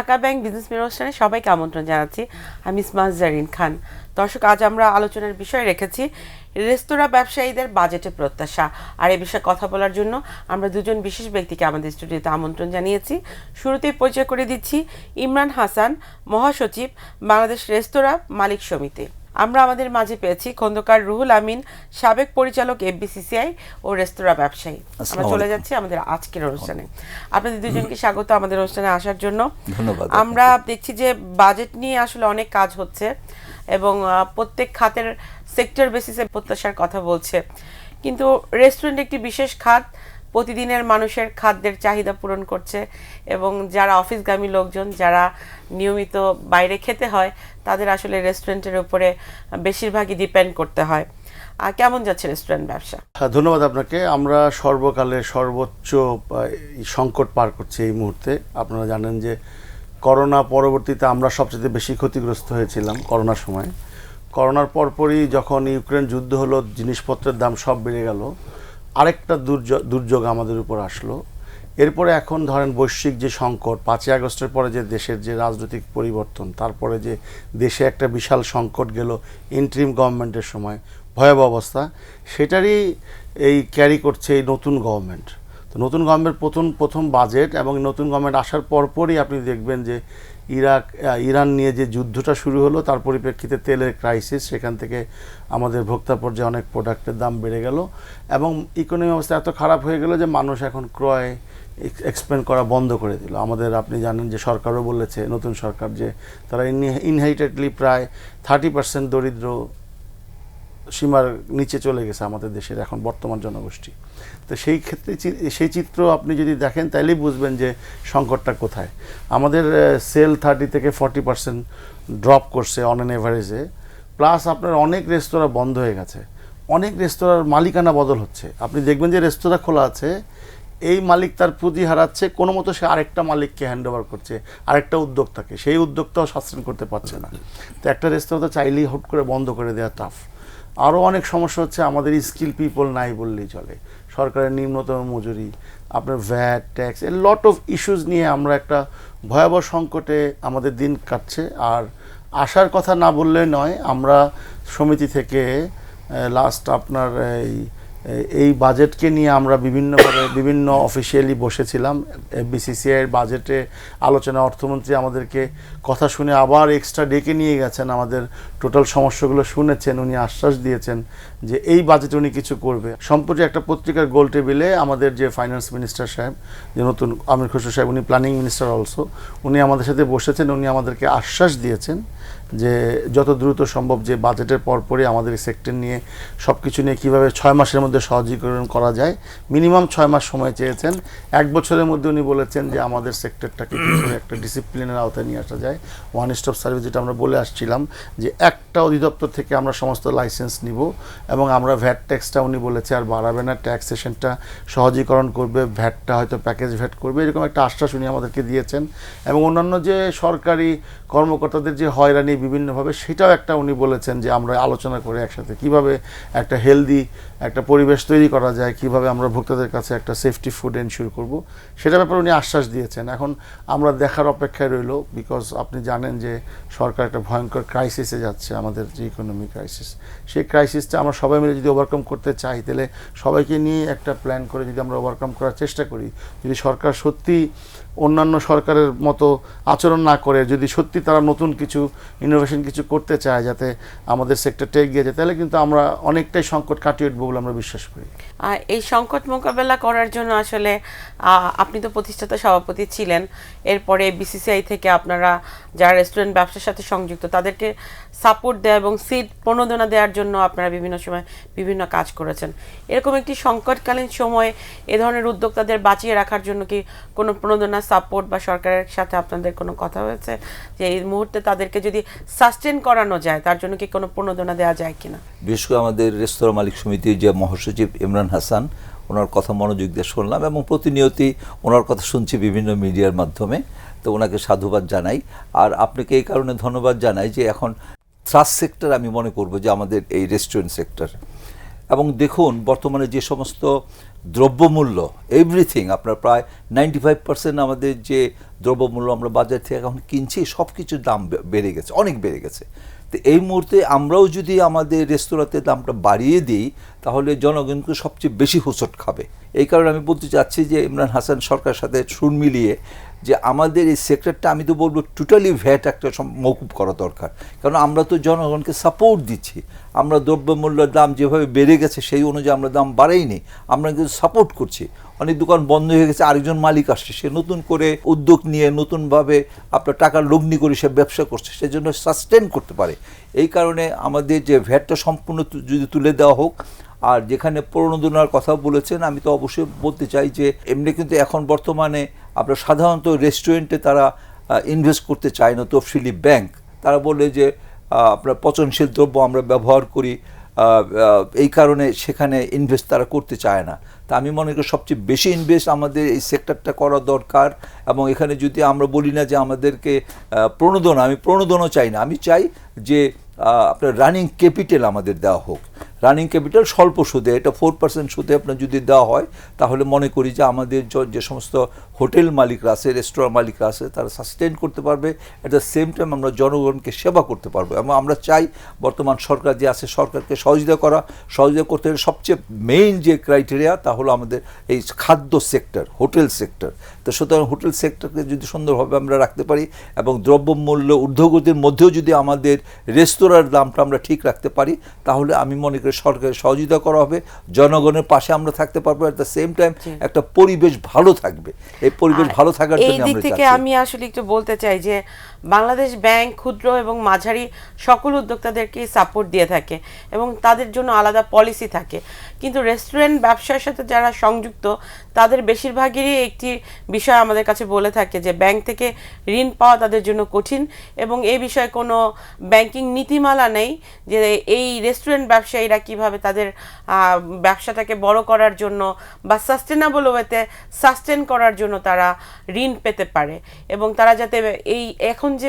Dhaka bank business mail অনুষ্ঠানে সবাইকে আমন্ত্রণ জানাচ্ছি। আমি ইসমাহ জারিন খান। দর্শক, আজ আমরা আলোচনার বিষয় রেখেছি রেস্তোরাঁ ব্যবসায়ীদের বাজেটে প্রত্যাশা। আর এই বিষয়ে কথা বলার জন্য আমরা দুজন বিশেষ ব্যক্তিকে আমাদের স্টুডিওতে আমন্ত্রণ জানিয়েছি। শুরুতেই পরিচয় করে দিচ্ছি ইমরান হাসান, মহাসচিব, বাংলাদেশ রেস্তোরাঁ মালিক সমিতি। আমরা আমাদের মাঝে পেয়েছি খন্দকার রুহুল আমিন, সাবেক পরিচালক এফবিসিসিআই ও রেস্তোরাঁ ব্যবসায়ী। আমরা চলে যাচ্ছি আমাদের আজকের অনুষ্ঠানে। আপনাদের দুজনকে স্বাগত আমাদের অনুষ্ঠানে আসার জন্য। ধন্যবাদ। আমরা দেখছি যে বাজেট নিয়ে আসলে অনেক কাজ হচ্ছে এবং প্রত্যেক খাতের সেক্টর বেসিসে প্রত্যাশার কথা বলছে, কিন্তু রেস্টুরেন্ট একটি বিশেষ খাত, প্রতিদিনের মানুষের খাদ্যের চাহিদা পূরণ করছে এবং যারা অফিসগামী লোকজন, যারা নিয়মিত বাইরে খেতে হয়, তাদের আসলে রেস্টুরেন্টের উপরে বেশিরভাগই ডিপেন্ড করতে হয়। কেমন যাচ্ছে রেস্টুরেন্ট ব্যবসা? ধন্যবাদ আপনাকে। আমরা সর্বকালের সর্বোচ্চ সংকট পার করছি এই মুহূর্তে। আপনারা জানেন যে করোনা পরবর্তীতে আমরা সবচেয়ে বেশি ক্ষতিগ্রস্ত হয়েছিলাম করোনার সময়। করোনার পরপরই যখন ইউক্রেন যুদ্ধ হলো, জিনিসপত্রের দাম সব বেড়ে গেল, আরেকটা দুর্যোগ আমাদের উপর আসলো। এরপরে এখন ধরেন বৈশ্বিক যে সংকট, 5ই আগস্টের পরে যে দেশের যে রাজনৈতিক পরিবর্তন, তারপরে যে দেশে একটা বিশাল সংকট গেল ইন্টারিম গভর্নমেন্টের সময়, ভয়াবহ অবস্থা, সেটারই এই ক্যারি করছে এই নতুন গভর্নমেন্ট। তো নতুন গভর্নমেন্ট প্রথম বাজেট এবং নতুন গভর্নমেন্ট আসার পরপরই আপনি দেখবেন যে ইরান নিয়ে যে যুদ্ধটা শুরু হলো, তার পরিপ্রেক্ষিতে তেলের ক্রাইসিস, সেখান থেকে আমাদের ভোক্তা পর্যায়ে অনেক প্রোডাক্টের দাম বেড়ে গেল এবং ইকোনমি অবস্থা এত খারাপ হয়ে গেল যে মানুষ এখন ক্রয় এক্সপেন্ড করা বন্ধ করে দিল। আমাদের আপনি জানেন যে সরকারও বলেছে, নতুন সরকার, যে তারা ইনহেরিটেডলি প্রায় 30% দরিদ্র সীমার নিচে চলে গেছে আমাদের দেশের এখন বর্তমান জনগোষ্ঠী। তো সেই ক্ষেত্রে সেই চিত্র আপনি যদি দেখেন তাহলেই বুঝবেন যে সংকটটা কোথায়। আমাদের সেল 30 থেকে 40% ড্রপ করছে অন অ্যান এভারেজে, প্লাস আপনার অনেক রেস্তোরাঁ বন্ধ হয়ে গেছে, অনেক রেস্তোরাঁর মালিকানা বদল হচ্ছে। আপনি দেখবেন যে রেস্তোরাঁ খোলা আছে, এই মালিক তার পুঁজি হারাচ্ছে, কোনো মতো সে আরেকটা মালিককে হ্যান্ড ওভার করছে, আরেকটা উদ্যোক্তাকে, সেই উদ্যোক্তাও সাস্টেন করতে পারছে না। তো একটা রেস্তোরাঁ তো চাইলেই হুট করে বন্ধ করে দেওয়া টাফ। আরও অনেক সমস্যা হচ্ছে, আমাদের স্কিল পিপল নাই বললেই চলে, সরকারের নিম্নতম মজুরি, আপনার VAT, tax, A lot of issues নিয়ে আমরা একটা ভয়াবহ সংকটে আমাদের দিন কাটছে। আর আসার কথা না বললে নয়, আমরা সমিতি থেকে লাস্ট আপনার এই বাজেটকে নিয়ে আমরা বিভিন্ন অফিসিয়ালি বসেছিলাম। এফবিসিসিআইয়ের বাজেটে আলোচনা, অর্থমন্ত্রী আমাদেরকে কথা শুনে আবার এক্সট্রা ডেকে নিয়ে গেছেন, আমাদের টোটাল সমস্যাগুলো শুনেছেন, উনি আশ্বাস দিয়েছেন যে এই বাজেটে উনি কিছু করবে। সম্প্রতি একটা পত্রিকার গোল টেবিলে আমাদের যে ফাইন্যান্স মিনিস্টার সাহেব, যে নতুন আমির খসরু সাহেব, উনি প্ল্যানিং মিনিস্টার অলসো, উনি আমাদের সাথে বসেছেন। উনি আমাদেরকে আশ্বাস দিয়েছেন যে যত দ্রুত সম্ভব যে বাজেটের পরপরই আমাদের এই সেক্টর নিয়ে সব কিছু নিয়ে কীভাবে 6 মাসের মধ্যে সহজীকরণ করা যায়, মিনিমাম 6 মাস সময় চেয়েছেন। 1 বছরের মধ্যে উনি বলেছেন যে আমাদের সেক্টরটাকে কী করে একটা ডিসিপ্লিনের আওতায় নিয়ে আসা যায়, ওয়ান স্টপ সার্ভিস, যেটা আমরা বলে আসছিলাম যে একটা অধিদপ্তর থেকে আমরা সমস্ত লাইসেন্স নিব এবং আমরা ভ্যাট ট্যাক্সটা উনি বলেছে আর বাড়াবে না, ট্যাক্সেশনটা সহজীকরণ করবে, ভ্যাটটা হয়তো প্যাকেজ ভ্যাট করবে, এরকম একটা আশ্বাস উনি আমাদেরকে দিয়েছেন। এবং অন্যান্য যে সরকারি কর্মকর্তাদের যে হয়রানি বিভিন্নভাবে, সেটাও একটা উনি বলেছেন যে আমরা আলোচনা করে একসাথে কিভাবে একটা হেলদি একটা পরিবেশ তৈরি করা যায়, কিভাবে আমরা ভোক্তাদের কাছে একটা সেফটি ফুড এনশিওর করব, সেটার ব্যাপারে উনি আশ্বাস দিয়েছেন। এখন আমরা দেখার অপেক্ষায় রইল, বিকজ আপনি জানেন যে সরকার একটা ভয়ঙ্কর ক্রাইসিসে যাচ্ছে, আমাদের যে ইকোনমিক ক্রাইসিস, সেই ক্রাইসিসটা আমরা সবাই মিলে যদি ওভারকাম করতে চাই, তাহলে সবাইকে নিয়ে একটা প্ল্যান করে যদি আমরা ওভারকাম করার চেষ্টা করি, যদি সরকার সত্যি অন্যান্য সরকারের মতো আচরণ না করে, যদি সত্যি তারা নতুন কিছু ইনোভেশন কিছু করতে চায় যাতে আমাদের সেক্টরটা এগিয়ে যায়, তাহলে কিন্তু আমরা অনেকটাই সংকট কাটিয়ে উঠবো বলে আমরা বিশ্বাস করি। এই সংকট মোকাবেলা করার জন্য আসলে আপনি তো প্রতিষ্ঠাতা সভাপতি ছিলেন, এরপরে বিসিসিআই থেকে আপনারা যারা রেস্টুরেন্ট ব্যবসার সাথে সংযুক্ত তাদেরকে সাপোর্ট দেওয়া এবং সিট প্রণোদনা দেওয়ার জন্য আপনারা বিভিন্ন সময় বিভিন্ন কাজ করেছেন। এরকম একটি সংকটকালীন সময়ে এ ধরনের উদ্যোক্তাদের বাঁচিয়ে রাখার জন্য কি কোনো প্রণোদনা, সাপোর্ট বা সরকারের সাথে আপনাদের কোনো কথা হয়েছে যে এই মুহূর্তে তাদেরকে যদি সাস্টেন করানো যায়, তার জন্য কি কোনো প্রণোদনা দেওয়া যায় কিনা? বিশেষ করে আমাদের রেস্তোরাঁ মালিক সমিতির যে মহাসচিব ইমরান হাসান, ওনার কথা মনোযোগ দিয়ে শুনলাম এবং প্রতিনিয়তই ওনার কথা শুনছি বিভিন্ন মিডিয়ার মাধ্যমে। তো ওনাকে সাধুবাদ জানাই। আর আপনাকে এই কারণে ধন্যবাদ জানাই যে এখন ট্রাস্ট সেক্টর আমি মনে করব যে আমাদের এই রেস্টুরেন্ট সেক্টর। এবং দেখুন বর্তমানে যে সমস্ত দ্রব্যমূল্য এভরিথিং, আপনার প্রায় 95% আমাদের যে দ্রব্যমূল্য আমরা বাজার থেকে এখন কিনছি সব কিছুর দাম বেড়ে গেছে, অনেক বেড়ে গেছে। তো এই মুহূর্তে আমরাও যদি আমাদের রেস্তোরাঁতে দামটা বাড়িয়ে দিই তাহলে জনগণকে সবচেয়ে বেশি হোঁচট খাবে। এই কারণে আমি বলতে চাচ্ছি যে ইমরান হাসান সরকারের সাথে সুর মিলিয়ে যে আমাদের এই সেক্টরটা, আমি তো বলবো টোটালি ভ্যাট একটা মওকুফ করা দরকার। কারণ আমরা তো জনগণকে সাপোর্ট দিচ্ছি, আমরা দ্রব্যমূল্যের দাম যেভাবে বেড়ে গেছে সেই অনুযায়ী আমরা দাম বাড়াইনি, আমরা কিন্তু সাপোর্ট করছি। অনেক দোকান বন্ধ হয়ে গেছে, আরেকজন মালিক আসছে, সে নতুন করে উদ্যোগ নিয়ে নতুনভাবে আপনার টাকার লগ্নি করে সে ব্যবসা করছে, সেজন্য সাস্টেন করতে পারে। এই কারণে আমাদের যে ভ্যাটটা সম্পূর্ণ যদি তুলে দেওয়া হোক। আর যেখানে প্রণোদনার কথা বলেছেন, আমি তো অবশ্যই বলতে চাই যে এমনি কিন্তু এখন বর্তমানে আপনার সাধারণত রেস্টুরেন্টে তারা ইনভেস্ট করতে চায় না তফসিলি ব্যাংক, তারা বলে যে আপনার পচনশীল দ্রব্য আমরা ব্যবহার করি, এই কারণে সেখানে ইনভেস্ট তারা করতে চায় না। তা আমি মনে করি সবচেয়ে বেশি ইনভেস্ট আমাদের এই সেক্টরটা করা দরকার। এবং এখানে যদি আমরা বলি না যে আমাদেরকে প্রণোদনা, আমি প্রণোদনও চাই না, আমি চাই যে আপনার রানিং ক্যাপিটাল আমাদের দেওয়া হোক। রানিং ক্যাপিটাল স্বল্প সুদে, এটা 4% সুদে আপনার যদি দেওয়া হয় তাহলে মনে করি যে আমাদের যে সমস্ত হোটেল মালিকরা আছে, রেস্তোরাঁ মালিকরা আছে, তারা সাস্টেন করতে পারবে। অ্যাট দ্য সেম টাইম আমরা জনগণকে সেবা করতে পারবো। এবং আমরা চাই বর্তমান সরকার যে আছে, সরকারকে সহযোগিতা করতে হলে সবচেয়ে মেইন যে ক্রাইটেরিয়া তা হলো আমাদের এই খাদ্য সেক্টর, হোটেল সেক্টর। তো সুতরাং হোটেল সেক্টরকে যদি সুন্দরভাবে আমরা রাখতে পারি এবং দ্রব্যমূল্য ঊর্ধ্বগতির মধ্যেও যদি আমাদের রেস্তোরাঁর দামটা আমরা ঠিক রাখতে পারি তাহলে আমি মনে করি সরকারের সহযোগিতা করা হবে, জনগণের পাশে আমরা থাকতে পারবো। অ্যাট দ্য সেম টাইম একটা পরিবেশ ভালো থাকবে। এই পরিবেশ ভালো থাকার জন্য এই দিক থেকে আমি আসলে একটু বলতে চাই যে বাংলাদেশ ব্যাংক ক্ষুদ্র এবং মাঝারি সকল উদ্যোক্তাদেরকে সাপোর্ট দিয়ে থাকে এবং তাদের জন্য আলাদা পলিসি থাকে। কিন্তু রেস্টুরেন্ট ব্যবসার সাথে যারা সংযুক্ত তাদের বেশিরভাগেরই একটি বিষয় আমাদের কাছে বলে থাকে যে ব্যাংক থেকে ঋণ পাওয়া তাদের জন্য কঠিন এবং এই বিষয়ে কোনো ব্যাংকিং নীতিমালা নেই যে এই রেস্টুরেন্ট ব্যবসায়ীরা কিভাবে তাদের ব্যবসাটাকে বড় করার জন্য বা সাস্টেনেবল ওয়েতে সাস্টেন করার জন্য তারা ঋণ পেতে পারে। এবং তারা যাতে এই এখন যে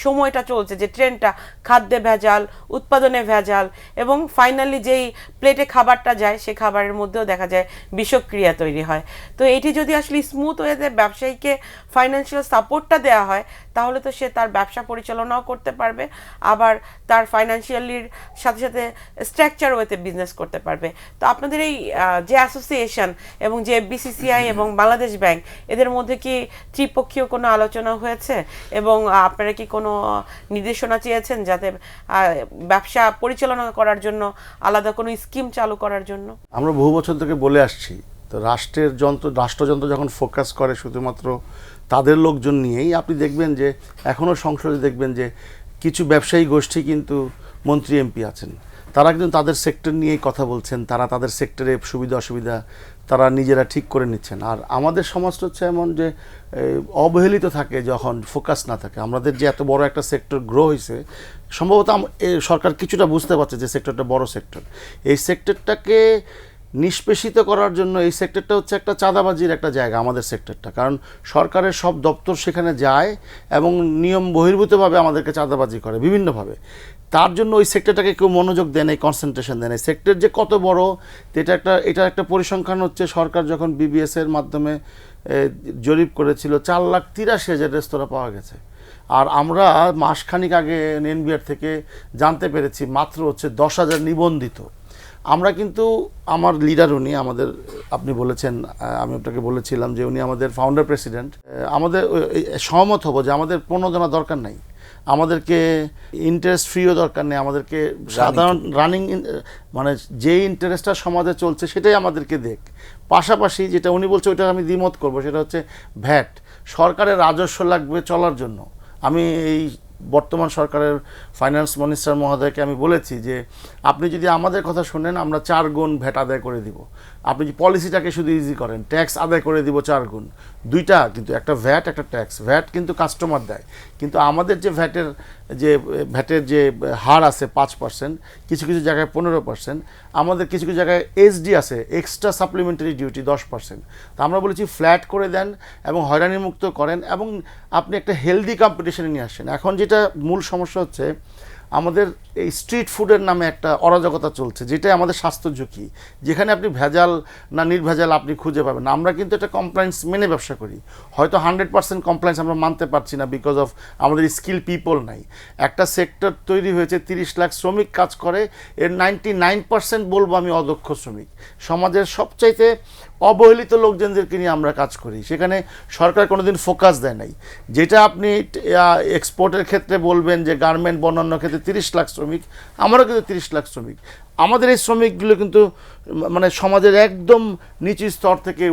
সময়টা চলছে, যে ট্রেন্ডটা, খাদ্যে ভেজাল, উৎপাদনে ভেজাল এবং ফাইনালি যেই প্লেটে খাবারটা যায় সে খাবারের মধ্যেও দেখা যায় বিষক্রিয়া তৈরি হয়। তো এটি যদি আসলে স্মুথ ওয়েতে ব্যবসায়ীকে ফাইন্যান্সিয়াল সাপোর্টটা দেওয়া হয় তাহলে তো সে তার ব্যবসা পরিচালনাও করতে পারবে, আবার তার ফাইন্যান্সিয়ালির সাথে সাথে স্ট্রাকচার ওয়েতে বিজনেস করতে পারবে। তো আপনাদের এই যে অ্যাসোসিয়েশন এবং যে বিসিসিআই এবং বাংলাদেশ ব্যাংক, এদের মধ্যে কি ত্রিপক্ষীয় কোনো আলোচনা হয়েছে এবং আপনারা কি কোনো নির্দেশনা চেয়েছেন যাতে ব্যবসা পরিচালনা করার জন্য আলাদা কোনো স্কিম চালু করার জন্য? আমরা বহু বছর থেকে বলে আসছি, তো রাষ্ট্রযন্ত্র যখন ফোকাস করে শুধুমাত্র তাদের লোকজন নিয়েই, আপনি দেখবেন যে এখনও সংসদে দেখবেন যে কিছু ব্যবসায়ী গোষ্ঠী কিন্তু মন্ত্রী এমপি আছেন, তারা কিন্তু তাদের সেক্টর নিয়েই কথা বলছেন, তারা তাদের সেক্টরে সুবিধা অসুবিধা তারা নিজেরা ঠিক করে নিচ্ছেন। আর আমাদের সমাজটা হচ্ছে এমন যে অবহেলিত থাকে যখন ফোকাস না থাকে। আমাদের যে এত বড় একটা সেক্টর গ্রো হয়েছে, সম্ভবত সরকার কিছুটা বুঝতে পারছে যে সেক্টরটা বড় সেক্টর, এই সেক্টরটাকে নিষ্পেষিত করার জন্য এই সেক্টরটা হচ্ছে একটা চাঁদাবাজির একটা জায়গা আমাদের সেক্টরটা। কারণ সরকারের সব দপ্তর সেখানে যায় এবং নিয়ম বহির্ভূতভাবে আমাদেরকে চাঁদাবাজি করে বিভিন্নভাবে। তার জন্য ওই সেক্টরটাকে কেউ মনোযোগ দেয় না, কনসেন্ট্রেশন দেয় না। সেক্টর যে কত বড় এটা একটা পরিসংখ্যান হচ্ছে, সরকার যখন বিবিএস এর মাধ্যমে জরিপ করেছিল 4,83,000 রেস্তোরাঁ পাওয়া গেছে। আর আমরা মাসখানিক আগে এনবিআর থেকে জানতে পেরেছি মাত্র হচ্ছে 10,000 নিবন্ধিত। আমরা কিন্তু আমার লিডার উনি আমাদের, আপনি বলেছেন, আমি আপনাকে বলেছিলাম যে উনি আমাদের ফাউন্ডার প্রেসিডেন্ট, আমাদের সহমত হব যে আমাদের প্রণোদনা দরকার নাই, আমাদেরকে ইন্টারেস্ট ফ্রিও দরকার নেই, আমাদেরকে সাধারণ রানিং মানে যে ইন্টারেস্টটা সমাজে চলছে সেটাই আমাদেরকে দেখ। পাশাপাশি যেটা উনি বলছে ওইটা আমি দ্বিমত করব, সেটা হচ্ছে ভ্যাট। সরকারের রাজস্ব লাগবে চলার জন্য। আমি এই বর্তমান সরকারের ফাইন্যান্স মিনিস্টার মহোদয়কে আমি বলেছি যে আপনি যদি আমাদের কথা শুনেন আমরা 4 গুণ ভ্যাট আদায় করে দিব। আপনি যে পলিসিটাকে শুধু ইজি করেন, ট্যাক্স আদায় করে দিব 4 গুণ, দুইটা কিন্তু, একটা ভ্যাট একটা ট্যাক্স। ভ্যাট কিন্তু কাস্টমার দেয়, কিন্তু আমাদের যে ভ্যাটের যে হার আছে 5%, কিছু কিছু জায়গায় 15%, আমাদের কিছু কিছু জায়গায় এসডি আছে, এক্সট্রা সাপ্লিমেন্টারি ডিউটি 10%। তো আমরা বলেছি ফ্ল্যাট করে দেন এবং হয়রানিমুক্ত করেন এবং আপনি একটা হেলদি কম্পিটিশনে নিয়ে আসেন। এখন যেটা মূল সমস্যা হচ্ছে, আমাদের এই স্ট্রিট ফুডের নামে একটা অরাজকতা চলছে, যেটাই আমাদের স্বাস্থ্য ঝুঁকি, যেখানে আপনি ভেজাল না নির্ভেজাল আপনি খুঁজে পাবেন না। আমরা কিন্তু একটা কমপ্লায়েন্স মেনে ব্যবসা করি, হয়তো 100% কমপ্লায়েন্স আমরা মানতে পারছি না বিকজ অফ আমাদের স্কিল পিপল নাই। একটা সেক্টর তৈরি হয়েছে, 30 লাখ শ্রমিক কাজ করে, এর 99% বলবো আমি অদক্ষ শ্রমিক। সমাজের সবচাইতে অবহেলিত লোকজনদেরকে নিয়ে আমরা কাজ করি, সেখানে সরকার কোনোদিন ফোকাস দেয় নাই। যেটা আপনি এক্সপোর্টের ক্ষেত্রে বলবেন যে গার্মেন্ট বনান্য ক্ষেত্রে 30 লাখ শ্রমিক, আমারও কিন্তু 30 লাখ শ্রমিক। আমাদের এই শ্রমিকগুলো কিন্তু মানে সমাজের একদম নিচু স্তর থেকে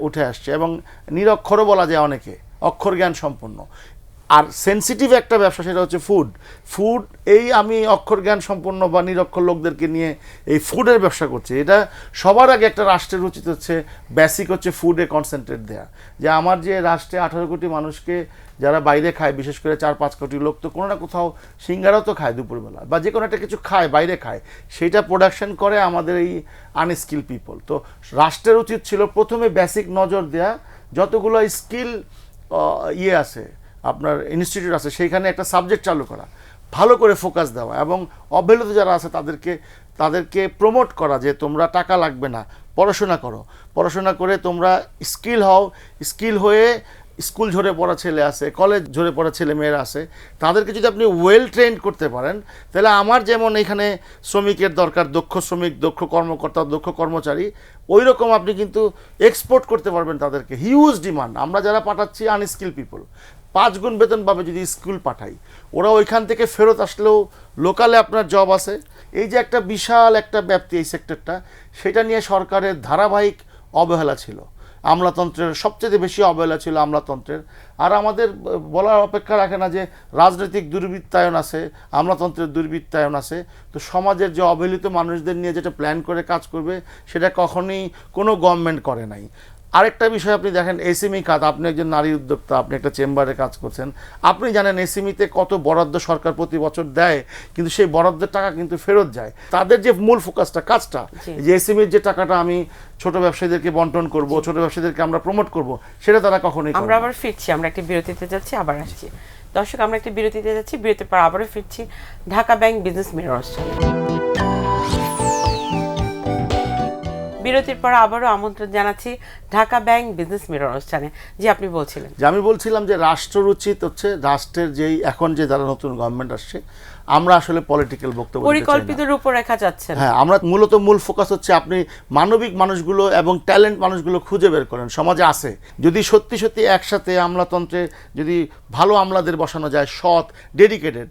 উঠে আসছে এবং নিরক্ষরও বলা যায় অনেকে, অক্ষর জ্ঞান সম্পন্ন। আর সেনসিটিভ একটা ব্যবসা, সেটা হচ্ছে ফুড। এই আমি অক্ষর জ্ঞান সম্পন্ন বা নিরক্ষর লোকদেরকে নিয়ে এই ফুডের ব্যবসা করছি। এটা সবার আগে একটা রাষ্ট্রের উচিত হচ্ছে বেসিক হচ্ছে ফুডে কনসেন্ট্রেট দেয়া, যে আমার যে রাষ্ট্রে 18 কোটি মানুষকে যারা বাইরে খায়, বিশেষ করে 4-5 কোটি লোক তো কোনো না কোথাও সিঙ্গারাও তো খায় দুপুরবেলা, বা যে কোনো একটা কিছু খায়, বাইরে খায়, সেইটা প্রোডাকশন করে আমাদের এই আনস্কিল পিপল। তো রাষ্ট্রের উচিত ছিল প্রথমে বেসিক নজর দেয়া, যতগুলো স্কিল আছে আপনার ইনস্টিটিউট আছে সেইখানে একটা সাবজেক্ট চালু করা, ভালো করে ফোকাস দেওয়া, এবং অবহেলিত যারা আছে তাদেরকে প্রমোট করা যে তোমরা টাকা লাগবে না, পড়াশোনা করো, পড়াশোনা করে তোমরা স্কিল হও, স্কিল হয়ে স্কুল ঝরে পড়া ছেলে আছে, কলেজ ঝরে পড়া ছেলে মেয়েরা আছে, তাদেরকে যদি আপনি ওয়েল ট্রেন্ড করতে পারেন, তাহলে আমার যেমন এখানে শ্রমিকের দরকার, দক্ষ শ্রমিক, দক্ষ কর্মকর্তা, দক্ষ কর্মচারী, ওই রকম আপনি কিন্তু এক্সপোর্ট করতে পারবেন তাদেরকে। Huge demand. আমরা যারা পাঠাচ্ছি আনস্কিল পিপল, 5 গুণ বেতন পাবে যদি স্কুল পাঠাই, ওরা ওইখান থেকে ফেরত আসলেও লোকালে আপনার জব আছে। এই যে একটা বিশাল একটা ব্যাপ্তি এই সেক্টরটা, সেটা নিয়ে সরকারের ধারাবাহিক অবহেলা ছিল। আমলাতন্ত্রের সবচেয়ে বেশি অবহেলা ছিল আমলাতন্ত্রের। আর আমাদের বলার অপেক্ষা রাখে না যে রাজনৈতিক দুর্বৃত্তায়ন আছে, আমলাতন্ত্রের দুর্বৃত্তায়ন আছে। তো সমাজের যে অবহেলিত মানুষদের নিয়ে যেটা প্ল্যান করে কাজ করবে, সেটা কখনোই কোনো গভর্নমেন্ট করে নাই। আরেকটা বিষয় আপনি দেখেন, এসএমই খাত, আপনি একজন নারী উদ্যোক্তা, আপনি একটা চেম্বারে কাজ করছেন, আপনি জানেন এসএমইতে কত বরাদ্দ সরকার প্রতি বছর দেয়, কিন্তু সেই বরাদ্দের টাকা কিন্তু ফেরত যায়। তাদের যে মূল ফোকাসটা, কাজটা, যে এসএমইর যে টাকাটা আমি ছোট ব্যবসায়ীদেরকে বন্টন করব, ছোট ব্যবসায়ীদেরকে আমরা প্রমোট করব, সেটা তারা কখনোই করে না। আমরা আবার ফিরছি, আমরা একটা বিরতিতে যাচ্ছি, আবার আসছি। দর্শক, আমরা একটা বিরতিতে যাচ্ছি, বিরতির পর আবারও ফিরছি ঢাকা ব্যাংক বিজনেস মিরর অনুষ্ঠানে। বিরতির পর আবারও আমন্ত্রণ জানাচ্ছি ঢাকা ব্যাংক বিজনেস মিরর অনুষ্ঠানে। জি, আপনি বলছিলেন। যে আমি বলছিলাম যে রাষ্ট্রের উচিত হচ্ছে, রাষ্ট্রের যেই এখন যে যারা নতুন গভর্নমেন্ট আসছে, আমরা আসলে পলিটিক্যাল বক্তব্য পরিকল্পিত রূপরেখা চাচ্ছেন। হ্যাঁ, আমরা মূল ফোকাস হচ্ছে আপনি মানবিক মানুষগুলো এবং ট্যালেন্ট মানুষগুলো খুঁজে বের করেন, সমাজে আছে। যদি সত্যি সত্যি একসাথে আমলাতন্ত্রে যদি ভালো আমলাদের বসানো যায়, সৎ, ডেডিকেটেড,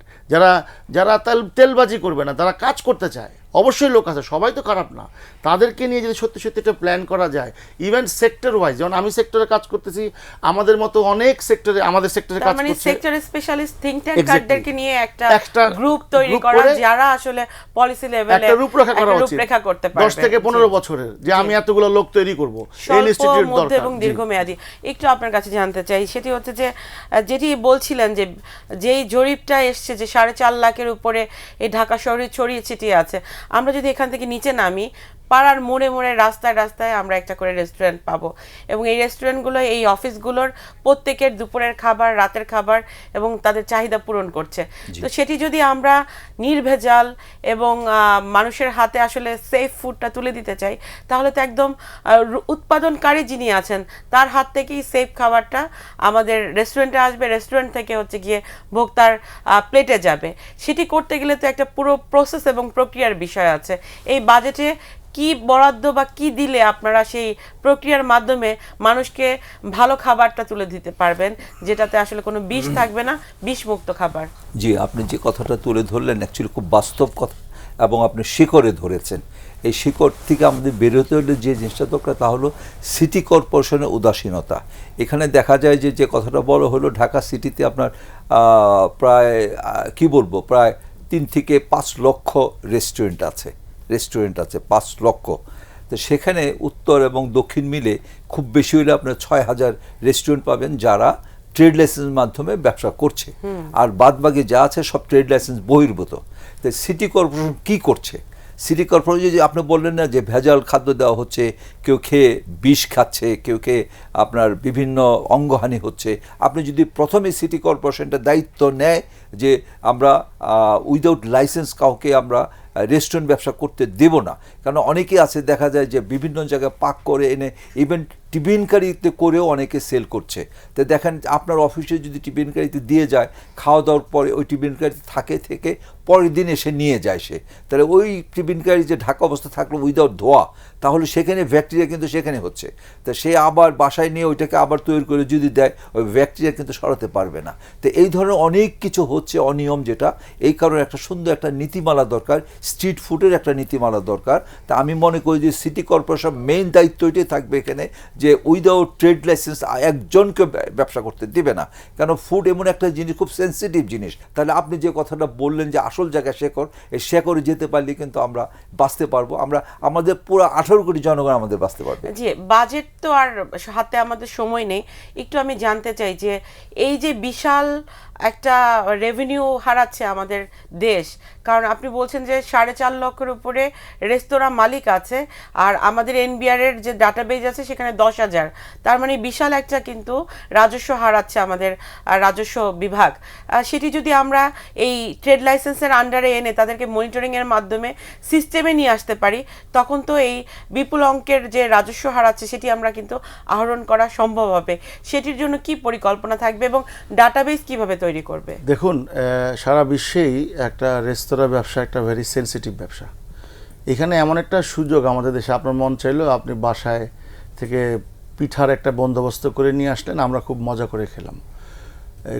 যারা তেলবাজি করবে না, তারা কাজ করতে চায়, অবশ্যই লোক আছে, সবাই তো খারাপ না, তাদেরকে নিয়ে যদি সত্যি সত্যি একটা প্ল্যান করা যায়, ইভেন সেক্টর ওয়াইজ, যেমন আমি সেক্টরে কাজ করতেছি, আমাদের মতো অনেক সেক্টরে, আমাদের সেক্টরে কাজ মানে করছে, সেক্টরে স্পেশালিস্ট থিংক ট্যাঙ্কারদেরকে নিয়ে একটা গ্রুপ তৈরি করা, যারা আসলে পলিসি লেভেলে একটা রূপরেখা করা উচিত, রূপরেখা করতে পারবে 10 থেকে 15 বছরের, যে আমি এতগুলো লোক তৈরি করব, এই ইনস্টিটিউট দরকার এবং দীর্ঘমেয়াদী। একটু আপনার কাছে জানতে চাই, সেটি হচ্ছে যে যেটি বলছিলেন যে যেই জরিপটা এসছে যে 4.5 লাখের উপরে এই ঢাকা শহরে ছড়িয়ে ছিটিয়ে আছে, আমরা যদি এখান থেকে নিচে নামি, পাড়ার মোড়ে মোড়ে, রাস্তায় রাস্তায় আমরা একটা করে রেস্টুরেন্ট পাবো, এবং এই রেস্টুরেন্টগুলো এই অফিসগুলোর প্রত্যেকের দুপুরের খাবার, রাতের খাবার এবং তাদের চাহিদা পূরণ করছে। তো সেটি যদি আমরা নির্ভেজাল এবং মানুষের হাতে আসলে সেফ ফুডটা তুলে দিতে চাই, তাহলে তো একদম উৎপাদনকারী যিনি আছেন তার হাত থেকেই সেফ খাবারটা আমাদের রেস্টুরেন্টে আসবে, রেস্টুরেন্ট থেকে হচ্ছে গিয়ে ভোক্তার প্লেটে যাবে। সেটি করতে গেলে তো একটা পুরো প্রসেস এবং প্রক্রিয়ার বিষয় আছে। এই বাজেটে কি বরাদ্দ বা কি দিলে আপনারা সেই প্রক্রিয়ার মাধ্যমে মানুষকে ভালো খাবারটা তুলে দিতে পারবেন, যেটাতে আসলে কোনো বিষ থাকবে না, বিষমুক্ত খাবার? জি, আপনি যে কথাটা তুলে ধরলেন অ্যাকচুয়ালি খুব বাস্তব কথা, এবং আপনি শিকড়ে ধরেছেন। এই শিকড় থেকে আমাদের বেরোতে হলে যে জিনিসটা দরকার, তা হলো সিটি কর্পোরেশনের উদাসীনতা। এখানে দেখা যায় যে কথাটা বলা হলো, ঢাকা সিটিতে আপনার প্রায় প্রায় 3 থেকে 5 লক্ষ রেস্টুরেন্ট আছে 5 লক্ষ। তো সেখানে উত্তর এবং দক্ষিণ মিলে খুব বেশি হলে আপনার 6,000 রেস্টুরেন্ট পাবেন যারা ট্রেড লাইসেন্সের মাধ্যমে ব্যবসা করছে, আর বাদবাকি যা আছে সব ট্রেড লাইসেন্স বহির্ভূত। তো সিটি কর্পোরেশন কী করছে? সিটি কর্পোরেশন যে আপনি বললেন না যে ভেজাল খাদ্য দেওয়া হচ্ছে, কেউ খেয়ে বিষ খাচ্ছে, কেউ খেয়ে আপনার বিভিন্ন অঙ্গহানি হচ্ছে। আপনি যদি প্রথমে সিটি কর্পোরেশনটা দায়িত্ব নেয়, যে আমরা উইদাউট লাইসেন্স কাউকে আমরা রেস্টুরেন্ট ব্যবসা করতে দেব না। কারণ অনেকেই আছে দেখা যায় যে বিভিন্ন জায়গায় পাক করে এনে ইভেন টিফিনকারিতে করেও অনেকে সেল করছে। তো দেখেন আপনার অফিসে যদি টিফিনকারিতে দিয়ে যায়, খাওয়া দাওয়ার পরে ওই টিফিনকারিতে থেকে পরের দিন এসে নিয়ে যায় সে, তাহলে ওই টিফিনকারি যে ঢাকা অবস্থা থাকলো উইদাউট ধোয়া, তাহলে সেখানে ব্যাকটেরিয়া কিন্তু সেখানে হচ্ছে। তো সে আবার বাসায় নিয়ে ওইটাকে আবার তৈরি করে যদি দেয়, ওই ব্যাকটেরিয়া কিন্তু সরাতে পারবে না। তো এই ধরনের অনেক কিছু হচ্ছে অনিয়ম, যেটা এই কারণে একটা সুন্দর একটা নীতিমালা দরকার, স্ট্রিট ফুডের একটা নীতিমালা দরকার। তা আমি মনে করি যে সিটি কর্পোরেশন মেইন দায়িত্ব এটাই থাকবে এখানে, যে উইদাউট ট্রেড লাইসেন্স একজনকে ব্যবসা করতে দিবে না। কারণ ফুড এমন একটা জিনিস, খুব সেন্সিটিভ জিনিস। তাহলে আপনি যে কথাটা বললেন যে আসল জায়গায় শেকড়, এই শেকড়ে যেতে পারলে কিন্তু আমরা বাঁচতে পারবো, আমরা আমাদের পুরো 18 কোটি জনগণ আমাদের বাঁচতে পারবে। জি, বাজেট তো আর হাতে আমাদের সময় নেই। একটু আমি জানতে চাই যে এই যে বিশাল একটা রেভিনিউ হারাচ্ছে আমাদের দেশ, কারণ আপনি বলছেন যে 4.5 লক্ষের উপরে রেস্তোরাঁ মালিক আছে, আর আমাদের এনবিআর এর যে ডাটাবেজ আছে সেখানে 10,000, তার মানে বিশাল একটা কিন্তু রাজস্ব হারাচ্ছে আমাদের রাজস্ব বিভাগ। সেটি যদি আমরা এই ট্রেড লাইসেন্সের আন্ডারে এনে তাদেরকে মনিটরিংয়ের মাধ্যমে সিস্টেমে নিয়ে আসতে পারি, তখন তো এই বিপুল অঙ্কের যে রাজস্ব হারাচ্ছে সেটি আমরা কিন্তু আহরণ করা সম্ভব হবে। সেটির জন্য কি পরিকল্পনা থাকবে এবং ডাটাবেস কিভাবে তৈরি করবে? দেখুন, সারা বিশ্বেই একটা রেস্তোরাঁ ব্যবসা একটা ভেরি সেন্সিটিভ ব্যবসা। এখানে এমন একটা সুযোগ আমাদের দেশে, আপনার মন চাইলেও আপনি বাসায় থেকে পিঠার একটা বন্দোবস্ত করে নিয়ে আসলেন, আমরা খুব মজা করে খেলাম,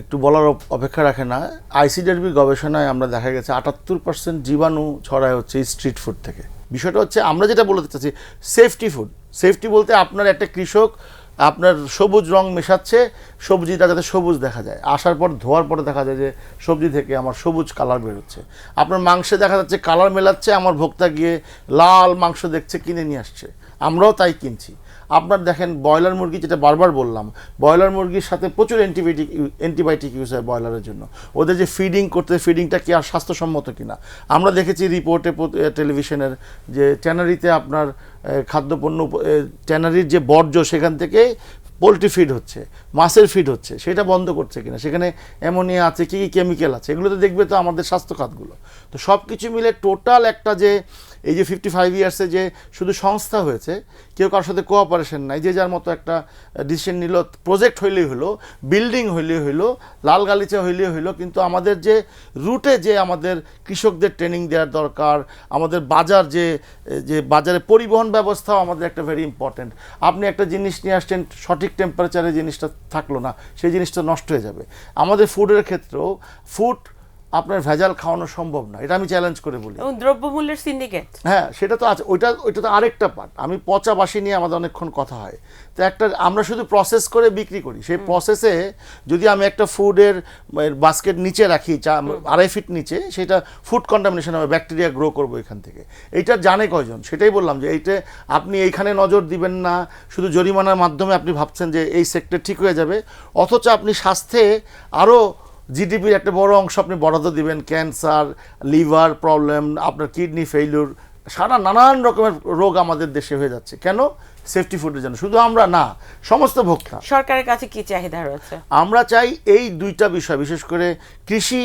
একটু বলার অপেক্ষা রাখে না। আইসিডিআরবি গবেষণায় আমরা দেখা গেছে 78% জীবাণু ছড়ায় হচ্ছে স্ট্রিট ফুড থেকে। বিষয়টা হচ্ছে আমরা যেটা বলতে চাচ্ছি সেফটি ফুড। সেফটি বলতে আপনার একটা কৃষক আপনার সবুজ রং মেশাচ্ছে, সবজিটা যাতে সবুজ দেখা যায়, আসার পর ধোয়ার পরে দেখা যায় যে সবজি থেকে আমার সবুজ কালার বেরোচ্ছে। আপনার মাংসে দেখা যাচ্ছে কালার মেলাচ্ছে, আমার ভোক্তা গিয়ে লাল মাংস দেখছে, কিনে নিয়ে আসছে, আমরাও তাই কিনছি। আপনার দেখেন ব্রয়লার মুরগি, যেটা বারবার বললাম, ব্রয়লার মুরগির সাথে প্রচুর অ্যান্টিবায়োটিক ইউজ হয় ব্রয়লারের জন্য। ওদের যে ফিডিং করতে, ফিডিংটা কি আর স্বাস্থ্যসম্মত কিনা আমরা দেখেছি রিপোর্টে, টেলিভিশনের যে ট্যানারিতে আপনার খাদ্যপণ্য, ট্যানারির যে বর্জ্য সেখান থেকে পোলট্রি ফিড হচ্ছে, মাছের ফিড হচ্ছে, সেটা বন্ধ করছে কিনা, সেখানে অ্যামোনিয়া আছে, কী কী কেমিক্যাল আছে, এগুলো তো দেখবে তো আমাদের স্বাস্থ্য খাতগুলো। তো সব কিছু মিলে টোটাল একটা যে এই যে 55 ইয়ার্সে যে শুধু সংস্থা হয়েছে, কেউ কারোর সাথে কোঅপারেশন নাই, যে যার মতো একটা ডিসিশন নিল, প্রজেক্ট হইলেই হলো, বিল্ডিং হইলেই হইলো, লাল গালিচা হইলেই হইলো, কিন্তু আমাদের যে রুটে যে আমাদের কৃষকদের ট্রেনিং দেওয়ার দরকার, আমাদের বাজার যে বাজারে পরিবহন ব্যবস্থাও আমাদের একটা ভেরি ইম্পর্ট্যান্ট। আপনি একটা জিনিস নিয়ে আসছেন, সঠিক টেম্পারেচারে জিনিসটা থাকলো না, সেই জিনিসটা নষ্ট হয়ে যাবে। আমাদের ফুডের ক্ষেত্রেও ফুড আপনার ভেজাল খাওয়ানো সম্ভব না, এটা আমি চ্যালেঞ্জ করে বলি। এবং দ্রব্যমূল্যের সিন্ডিকেট, হ্যাঁ সেটা তো আছে, ওইটা তো আরেকটা পার্ট। আমি পচা বাসি নিয়ে আমাদের অনেকক্ষণ কথা হয়, তো একটা আমরা শুধু প্রসেস করে বিক্রি করি, সেই প্রসেসে যদি আমি একটা ফুডের বাস্কেট নিচে রাখি 2.5 ফিট নিচে, সেটা ফুড কন্টামিনেশন হবে, ব্যাকটেরিয়া গ্রো করবো এখান থেকে। এইটা জানে কয়জন? সেটাই বললাম যে এইটা আপনি এইখানে নজর দিবেন না, শুধু জরিমানার মাধ্যমে আপনি ভাবছেন যে এই সেক্টর ঠিক হয়ে যাবে, অথচ আপনি স্বাস্থ্যে আরও জিডিপির একটা বড় অংশ আপনি বরাদ্দ দিবেন, ক্যান্সার, লিভার প্রবলেম, আপনার কিডনি ফেইলিউর, সারা নানান রকমের রোগ আমাদের দেশে হয়ে যাচ্ছে। কেন? সেফটি ফুডের জন্য। শুধু আমরা না, সমস্ত ভোক্তা। সরকারের কাছে কি চাহিদা রয়েছে? আমরা চাই এই দুইটা বিষয়, বিশেষ করে কৃষি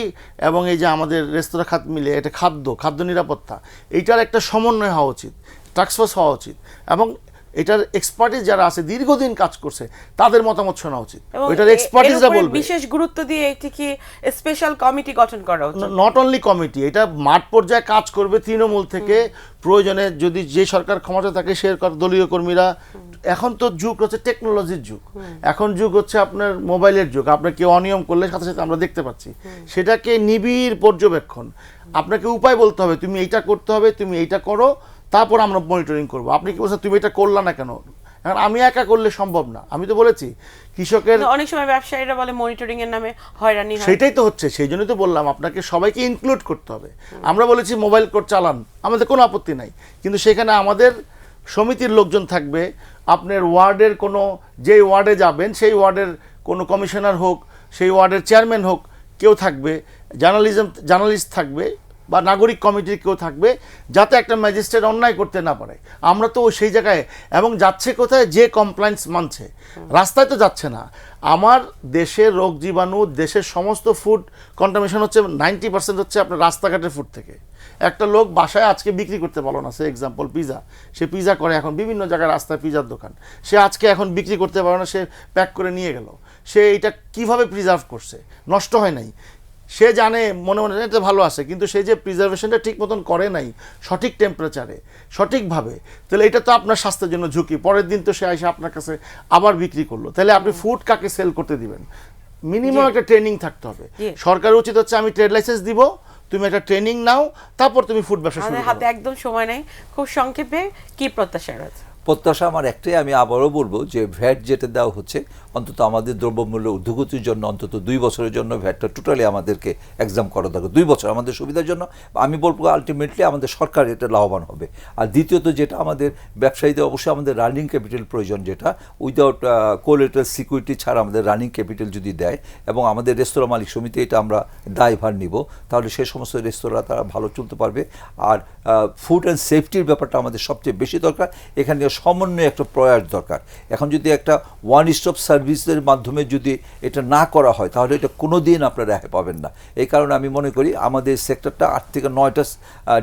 এবং এই যে আমাদের রেস্তোরাঁ খাত মিলে এটা খাদ্য নিরাপত্তা, এইটার একটা সমন্বয় হওয়া উচিত, টাস্কফোর্স হওয়া উচিত, এবং এটার এক্সপার্টিস যারা আছে দীর্ঘদিন কাজ করছে তাদের মতামত শোনা উচিত। এটার এক্সপার্টিসরা বলবে। বিশেষ গুরুত্ব দিয়ে একটি কি স্পেশাল কমিটি গঠন করা উচিত? নট অনলি কমিটি, এটা মাঠ পর্যায়ে কাজ করবে তৃণমূল থেকে। প্রয়োজনে যদি যে সরকার ক্ষমতা থাকে সে দলীয় কর্মীরা, এখন তো যুগ হচ্ছে টেকনোলজির যুগ, এখন যুগ হচ্ছে আপনার মোবাইলের যুগ, আপনার কেউ অনিয়ম করলে সাথে সাথে আমরা দেখতে পাচ্ছি, সেটাকে নিবিড় পর্যবেক্ষণ। আপনাকে উপায় বলতে হবে, তুমি এইটা করতে হবে, তুমি এইটা করো, তারপর আমরা মনিটরিং করবো। আপনি কি বলছেন তুমি এটা করলা না কেন? এখন আমি একা করলে সম্ভব না। আমি তো বলেছি কৃষকের অনেক সময় ব্যবসায়ীরা বলে মনিটরিং এর নামে হয়রানি হয়। সেটাই তো হচ্ছে, সেই জন্যই তো বললাম আপনাকে সবাইকে ইনক্লুড করতে হবে। আমরা বলেছি মোবাইল কোড চালান, আমাদের কোনো আপত্তি নাই, কিন্তু সেখানে আমাদের সমিতির লোকজন থাকবে, আপনার ওয়ার্ডের কোনো, যেই ওয়ার্ডে যাবেন সেই ওয়ার্ডের কোনো কমিশনার হোক, সেই ওয়ার্ডের চেয়ারম্যান হোক, কেউ থাকবে, জার্নালিস্ট থাকবে, বা নাগরিক কমিটির কেউ থাকবে, যাতে একটা ম্যাজিস্ট্রেট অন্যায় করতে না পারে। আমরা তো সেই জায়গায়, এবং যাচ্ছে কোথায়, যে কমপ্লায়েন্স মানছে, রাস্তায় তো যাচ্ছে না। আমার দেশের রোগ জীবাণু, দেশের সমস্ত ফুড কন্টামিনেশন হচ্ছে 90% হচ্ছে আপনার রাস্তাঘাটের ফুড থেকে। একটা লোক বাসায় আজকে বিক্রি করতে পারলো না, সে এক্সাম্পল পিজা, সে পিজা করে এখন বিভিন্ন জায়গায়, রাস্তায় পিজার দোকান, সে আজকে এখন বিক্রি করতে পারলো না, সে প্যাক করে নিয়ে গেল, সে এটা কিভাবে প্রিজার্ভ করছে, নষ্ট হয় নাই, সে জানে মনে মনে এটা ভালো আছে, কিন্তু সে যে প্রিজার্ভেশনটা ঠিক মতন করে নাই সঠিক টেম্পারেচারে সঠিকভাবে, তাহলে এটা তো আপনার স্বাস্থ্যের জন্য ঝুঁকি। পরের দিন তো সে এসে আপনার কাছে আবার বিক্রি করলো, তাহলে আপনি ফুড কাকে সেল করতে দিবেন? মিনিমাম একটা ট্রেনিং থাকতে হবে। সরকারের উচিত হচ্ছে আমি ট্রেড লাইসেন্স দিব, তুমি একটা ট্রেনিং নাও, তারপর তুমি ফুড ব্যবসা শুরু আমাদের করো। হাতে একদম সময় নেই, খুব সংক্ষেপে কি প্রত্যাশা আছে? প্রত্যাশা আমার একটাই, আমি আবারও বলবো যে ভ্যাট যেটা দেওয়া হচ্ছে, অন্তত আমাদের দ্রব্যমূল্য ঊর্ধ্বগতির জন্য অন্তত 2 বছরের জন্য ভ্যাটটা টোটালি আমাদেরকে এক্সাম করা দরকার, 2 বছর আমাদের সুবিধার জন্য। আমি বলবো আলটিমেটলি আমাদের সরকার এটা লাভবান হবে। আর দ্বিতীয়ত যেটা আমাদের ব্যবসায়ীদের অবশ্যই আমাদের রানিং ক্যাপিটাল প্রয়োজন, যেটা উইদাউট কোলেটারাল সিকিউরিটি ছাড়া আমাদের রানিং ক্যাপিটাল যদি দেয়, এবং আমাদের রেস্তোরাঁ মালিক সমিতি এটা আমরা দায়ভার নিব, তাহলে সেই সমস্ত রেস্তোরাঁ তারা ভালো চলতে পারবে। আর ফুড অ্যান্ড সেফটির ব্যাপারটা আমাদের সবচেয়ে বেশি দরকার, এখানে সমন্বয় একটা প্রয়াস দরকার। এখন যদি একটা ওয়ান স্টপ সার্ভিসের মাধ্যমে যদি এটা না করা হয়, তাহলে এটা কোনো দিন আপনারা রেহাই পাবেন না। এই কারণে আমি মনে করি আমাদের সেক্টরটা 8 থেকে 9টা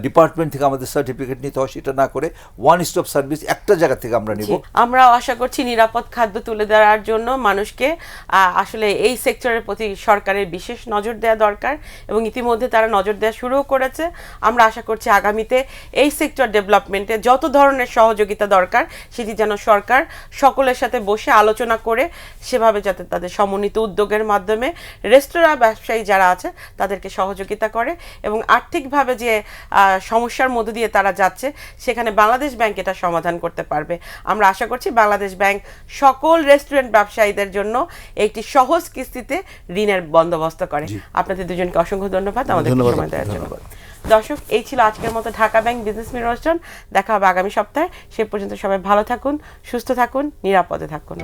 ডিপার্টমেন্ট থেকে আমাদের সার্টিফিকেট নিতে হয়, সেটা না করে ওয়ান স্টপ সার্ভিস একটা জায়গা থেকে আমরা নিব। আমরা আশা করছি নিরাপদ খাদ্য তুলে দেওয়ার জন্য মানুষকে আসলে এই সেক্টরের প্রতি সরকারের বিশেষ নজর দেওয়া দরকার, এবং ইতিমধ্যে তারা নজর দেওয়া শুরুও করেছে। আমরা আশা করছি আগামীতে এই সেক্টর ডেভেলপমেন্টে যত ধরনের সহযোগিতা দরকার, সেটি যেন সরকার সকলের সাথে বসে আলোচনা করে সেভাবে যাতে তাদের সমন্বিত উদ্যোগের মাধ্যমে রেস্তোরাঁ ব্যবসায়ী যারা আছে তাদেরকে সহযোগিতা করে, এবং আর্থিকভাবে যে সমস্যার মধ্য দিয়ে তারা যাচ্ছে সেখানে বাংলাদেশ ব্যাংক এটা সমাধান করতে পারবে। আমরা আশা করছি বাংলাদেশ ব্যাংক সকল রেস্টুরেন্ট ব্যবসায়ীদের জন্য একটি সহজ কিস্তিতে ঋণের বন্দোবস্ত করে। আপনাদের দুজনকে অসংখ্য ধন্যবাদ আমাদের সময় দেওয়ার জন্য। দর্শক, এই ছিল আজকের মতো ঢাকা ব্যাংক বিজনেস মিরর অনুষ্ঠান। দেখা হবে আগামী সপ্তাহে। সে পর্যন্ত সবাই ভালো থাকুন, সুস্থ থাকুন, নিরাপদে থাকুন।